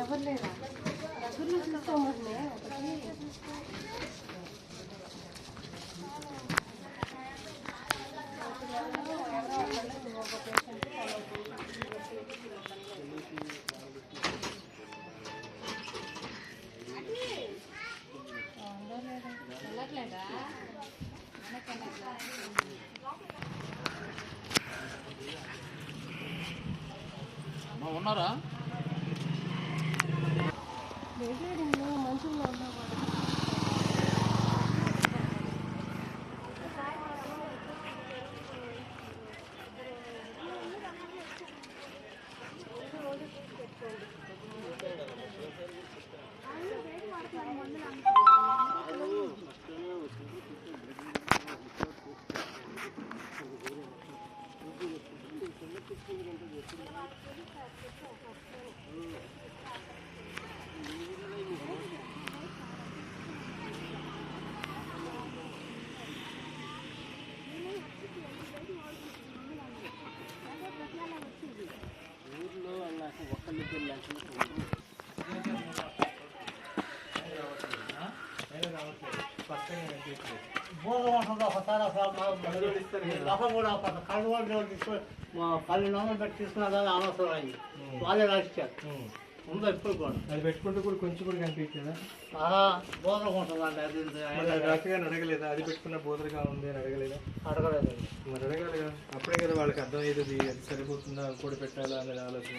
ఎవరు లేదా దగ్గరలో చూస్తామని ఉన్నారా మంచిగా ఉన్నా పది నమ్మలు పెట్టి తీసుకున్నా కానీ అనవసరం అయింది వాళ్ళే రాసిచ్చారు ఉందో ఇప్పుడు కూడా అది పెట్టుకుంటే కూడా కొంచెం కూడా కనిపించదా బోధన ఉంటుందండి అది డాక్టర్ గారిని అడగలేదా అది పెట్టుకున్న బోధనగా ఉంది అని అడగలేదా అడగలేదు మరి అడగాలి కదా అప్పుడే కదా వాళ్ళకి అర్థమయ్యేది అది సరిపోతుందా కూడా పెట్టాలా అనేది ఆలోచన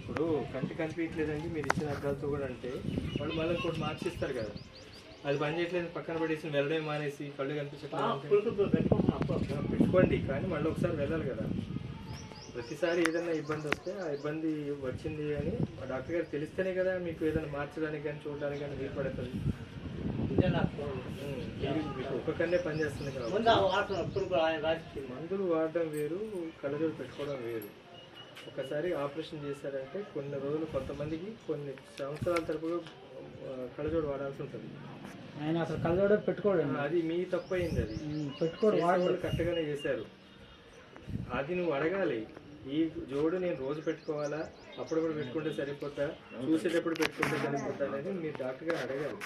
ఇప్పుడు కంటి కనిపించలేదండి మీరు ఇచ్చిన అర్థాలతో కూడా అంటే వాళ్ళు మళ్ళీ ఇంకోటి మార్చిస్తారు కదా అది పని చేయట్లేదు పక్కన పడేసి వెళ్ళడం మానేసి కళ్ళు కనిపించట్లేదు పెట్టుకోండి కానీ మళ్ళీ ఒకసారి వెళ్ళాలి కదా ప్రతిసారి ఏదైనా ఇబ్బంది వస్తే ఆ ఇబ్బంది వచ్చింది అని డాక్టర్ గారు తెలిస్తేనే కదా మీకు ఏదైనా మార్చడానికి కానీ చూడడానికి కానీ వీలు పడుతుంది మీకు ఒక్కకన్నే పనిచేస్తుంది కాబట్టి మందులు వాడడం వేరు కళ్ళజోడు పెట్టుకోవడం వేరు ఒకసారి ఆపరేషన్ చేశారంటే కొన్ని రోజులు కొంతమందికి కొన్ని సంవత్సరాల తరపుగా కళ్ళజోడు వాడాల్సి ఉంటుంది ఆయన అసలు కళ్ళజోడు పెట్టుకోడు అది మీ తప్పు అయింది అది పెట్టుకోడు వాళ్ళు కరెక్ట్గానే చేశారు అది నువ్వు అడగాలి ఈ జోడు నేను రోజు పెట్టుకోవాలా అప్పుడప్పుడు పెట్టుకుంటే సరిపోతా చూసేటప్పుడు పెట్టుకుంటే సరిపోతా అనేది మీరు డాక్టర్ గారు అడగాలి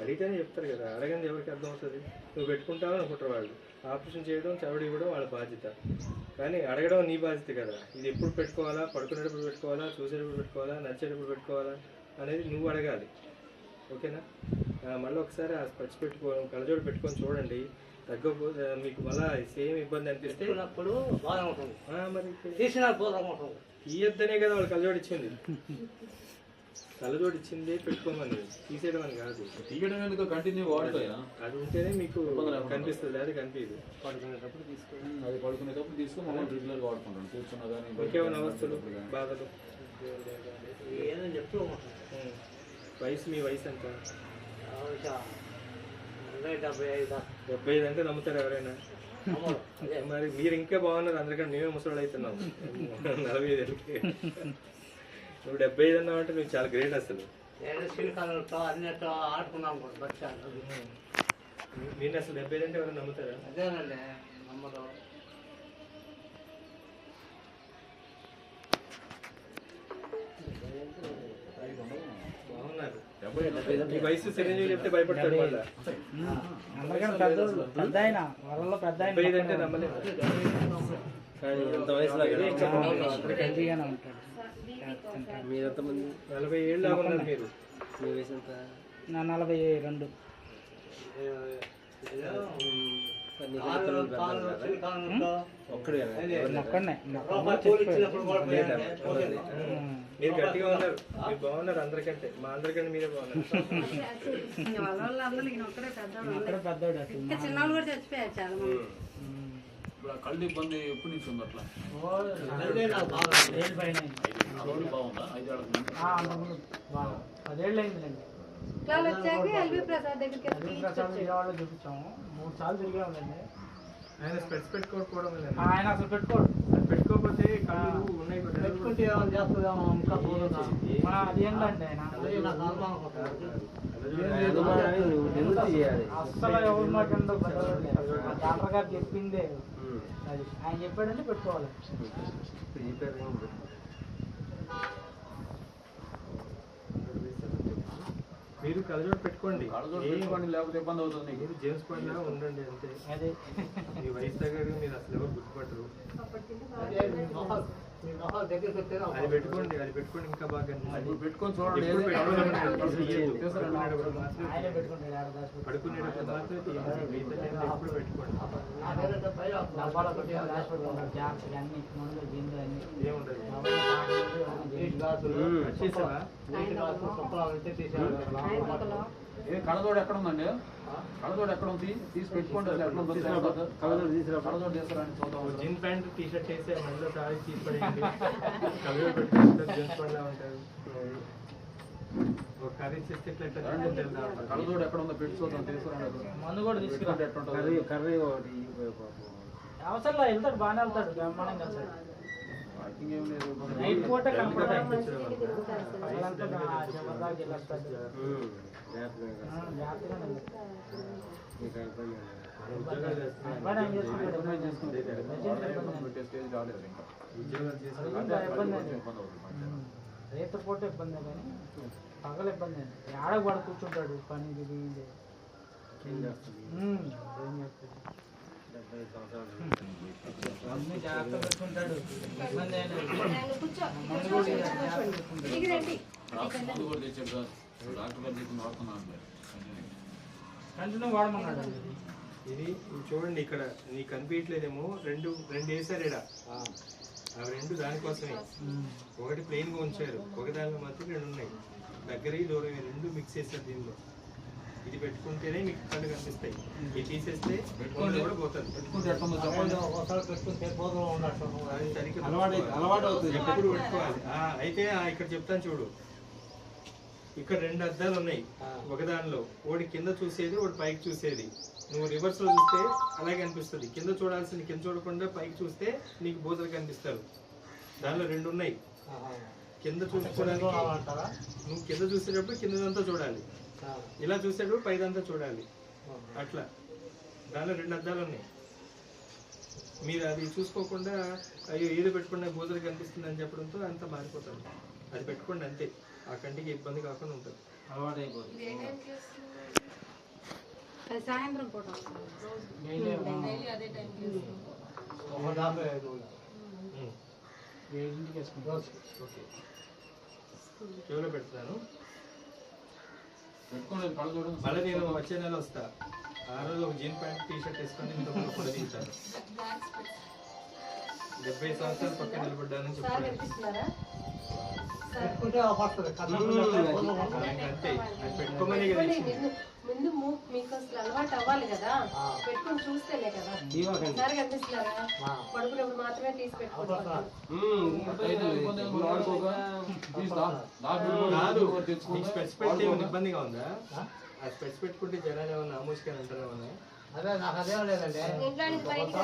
అడిగితేనే చెప్తారు కదా అడగండి ఎవరికి అర్థమవుతుంది నువ్వు పెట్టుకుంటావు అనుకుంటారు వాళ్ళు ఆపరేషన్ చేయడం చవడి ఇవ్వడం వాళ్ళ బాధ్యత కానీ అడగడం నీ బాధ్యత కదా ఇది ఎప్పుడు పెట్టుకోవాలా పడుకునేటప్పుడు పెట్టుకోవాలా చూసేటప్పుడు పెట్టుకోవాలా నచ్చేటప్పుడు పెట్టుకోవాలా అనేది నువ్వు అడగాలి ఓకేనా మళ్ళీ ఒకసారి ఆ స్పర్శ పెట్టుకోవడం కళ్ళజోడు పెట్టుకొని చూడండి తగ్గకపోతే మీకు మళ్ళీ సేమ్ ఇబ్బంది అనిపిస్తే మరి తీయొద్దనే కదా వాళ్ళు కళ్ళజోడు ఇచ్చింది కళ్ళజోడు ఇచ్చిందే పెట్టుకోమని తీసేయడం అని కాదు తీయడం కంటిన్యూ వాడుతాయా అది ఉంటేనే మీకు కనిపిస్తుంది అది కనిపించదు పడుకునేటప్పుడు తీసుకో అది పడుకునేటప్పుడు తీసుకొని మనం రెగ్యులర్గా వాడుకుంటాం కూర్చున్నా కానీ ఇంకేమైనా అవస్థలు బాధలు వయసు మీ వయసు ఎంత 75 అంటే నమ్ముతారు ఎవరైనా మరి మీరు ఇంకా బాగున్నారు అందరికంటే మేమే ముసలు అవుతున్నాం 45 నువ్వు 75 అన్నావు అంటే నువ్వు చాలా గ్రేట్ అసలు నేను అసలు 75 అంటే ఎవరైనా నమ్ముతారా అదేనండి నమ్మరు బాగున్నారు మీ వయసు చిరంజీవి చెప్తే భయపడతాడు మళ్ళీ పెద్ద ఆయన వాళ్ళలో పెద్ద 75 అంటే నమ్మలేదు కానీ ఎంత వయసులో మీరు ఎంతమంది 40 ఏళ్ళు ఉన్నారు మీరు మీ వయసు ఎంత నా 42 మీరు గట్టిగా ఉన్నారు, మీరు బాగున్నారు అందరికంటే, మా అందరికంటే మీరే బాగున్నారు. చిన్నవాళ్ళు కూడా చచ్చిపోయారు చాలా మంది. ఇప్పుడు కళ్ళు ఇబ్బంది ఎప్పటి నుంచి ఉంది అట్లా? బాగుందా? 5 ఏళ్ళ ముందు? 10 ఏళ్ళు అయిందండి. ఇట్లా వచ్చాక ఎల్వి ప్రసాద్ దగ్గరికి చూపించాము, 3 సార్లు తిరిగామండి. ఆయన స్పెట్స్ పెట్టుకోకపోవడం వల్ల ఆయన అసలు పెట్టుకోడు. పెట్టుకోకపోతే కళ్ళు ఉన్నాయి పెట్టుకుంటే ఏమైనా చేస్తుందేమో ఇంకా అదేంటండి ఆయన అస్సలు ఎవరి మాట ఉండదు. డాక్టర్ గారు చెప్పిందే అది, ఆయన చెప్పాడంటే పెట్టుకోవాలి. మీరు కళ్ళజోడు పెట్టుకోండి, కళ్ళజోడు పెట్టుకోండి, లేకపోతే ఇబ్బంది అవుతుంది. మీరు జేమ్స్ బాండ్ లాగా ఉండండి అంతే. అదే మీ వయసు తగ్గట్టు మీరు అసలు ఎవరు గుర్తుపట్టరు. అది పెట్టుకోండి, అది పెట్టుకోండి ఇంకా బాగా ఇప్పుడు పెట్టుకొని చూడండి. ఆయన పెట్టుకుంటాడు. పడుకునేటప్పుడు మాత్రం తీయండి, మిగతా టైంలో ఎప్పుడు పెట్టుకోండి. డబ్బాలో పెట్టి రాసి పెట్టుకుంటాడు. జాగ్రత్తగా అన్ని మందులు గింజలు అన్ని ఏముండదు. కళ్ళజోడు ఎక్కడ ఉందండి? కళ్ళజోడు ఎక్కడ ఉంది? తీసి పెట్టుకోండి. కళ్ళజోడు తీసుకురండి చూద్దాం. జీన్ ప్యాంట్ టీ షర్ట్ వేస్తే మళ్ళీ సారీ తీసుపడేయండి. కళ్ళజోడు పెట్టుకుంటారు, జీన్స్ పడలా ఉంటారు. ఒక కర్రీ చేస్తే కళ్ళజోడు ఎక్కడ ఉందో పెట్టి చూద్దాం. తీసుకురండి. మందు కూడా తీసుకురా. కర్రీ అవసరం వెళ్తాడు, బాగానే వెళ్తాడు, బ్రహ్మాండంగా వెళ్తాడు. నైట్ పూట కనపడతాడు. రేత పూట ఇబ్బంది కానీ పగల ఇబ్బంది అండి. ఆడపడ కూర్చుంటాడు, పని ఇది ఏం చేస్తాడు, అన్ని జాగ్రత్త పెట్టుకుంటాడు. ఇబ్బంది కంటిన్యూ వాడమన్నాడు. ఇది చూడండి, ఇక్కడ నీకు కనిపించట్లేదేమో, రెండు వేసారు ఇక్కడ. అవి 2 దానికోసమే. ఒకటి ప్లెయిన్ గా ఉంచారు, ఒక దానిలో మాత్రం 2 ఉన్నాయి. దగ్గర దూరం 2 మిక్స్ చేస్తారు దీనిలో. ఇది పెట్టుకుంటేనే మీకు కళ్ళు కనిపిస్తాయి. ఇది తీసేస్తే పెట్టుకుంటే కూడా పోతుంది. ఎప్పుడు పెట్టుకోవాలి. అయితే ఇక్కడ చెప్తాను చూడు, ఇక్కడ 2 అద్దాలు ఉన్నాయి. ఒకదానిలో ఒకటి కింద చూసేది, ఒకటి పైకి చూసేది. నువ్వు రివర్స్ లో చూస్తే అలాగే అనిపిస్తుంది. కింద చూడాల్సింది కింద చూడకుండా పైకి చూస్తే నీకు బోధలు కనిపిస్తారు. దానిలో 2 ఉన్నాయి. కింద చూసుకోవడానికి నువ్వు కింద చూసేటప్పుడు కిందదంతా చూడాలి, ఇలా చూసేటప్పుడు పైదంతా చూడాలి. అట్లా దానిలో 2 అద్దాలు ఉన్నాయి. మీరు అది చూసుకోకుండా అయ్యో ఏదో పెట్టుకున్న బోధలు కనిపిస్తుంది అని చెప్పడంతో అంతా మారిపోతుంది. అది పెట్టుకోండి అంతే, ఆ కంటికి ఇబ్బంది కాకుండా ఉంటుంది. అలవాటు అయిపోతుంది. సాయంత్రం పూట చెవులో పెడతాను. పెట్టుకోండి కళ్ళజోడు. మళ్ళీ నేను వచ్చే నెల వస్తా. ఆ రోజు ఒక జీన్ ప్యాంట్ టీ షర్ట్ వేసుకొని ఇంత కూడా తీస్తాను. 70 సంవత్సరాలు పక్కన నిలబడ్డానని చెప్పాను. అంతే, అది పెట్టుకోమని కదా ఇచ్చింది. ముందు మీకు అసలు అలవాటు అవ్వాలి కదా, పెట్టుకుని చూస్తేనే కదా. ఒకసారి కనిపిస్తున్నారా? పడుకున్నప్పుడు మాత్రమే తీసి పెట్టుకుంటారు. నీకు స్పెట్స్ పెడితే ఏమైనా ఇబ్బందిగా ఉందా? ఆ స్పెట్స్ పెట్టుకుంటే జనాలు ఏమన్నా ఆమోషికని అంటారేమన్నా? నాకు అదేం లేదండి. ఇంట్లోనికి బయటికి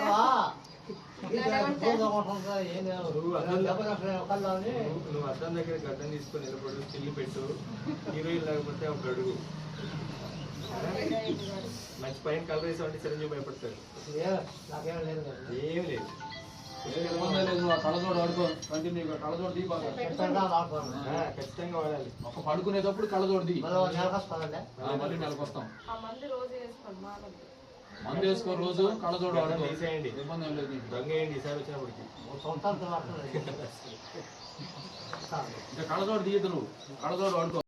నువ్వు అద్దం దగ్గర గడ్డం తీసుకొని నిలబడు, చిల్లి పెట్టు, హీరోయిన్ లేకపోతే ఒక గడుగు. మంచి పైన కలర్ వేసా అంటే చిరంజీవి భయపడతాడు. ఏం లేదు, కళ్ళజోడు ఆడుకో కంటిన్యూ. కళ్ళజోడు దీ బాగా ఖచ్చితంగా వాడాలి. ఒక పడుకునేటప్పుడు కళ్ళజోడు దీ. మళ్ళీ నెలకు వస్తాం. మందు వేసుకో రోజు, కళ్ళజోడు ఆడుకో. తీసేయండి, ఇబ్బంది ఏం లేదు. రంగేయండి ఈసారి వచ్చినప్పటికి. ఇంకా కళ్ళజోడు తీయదు, నువ్వు కళ్ళజోడు ఆడుకో.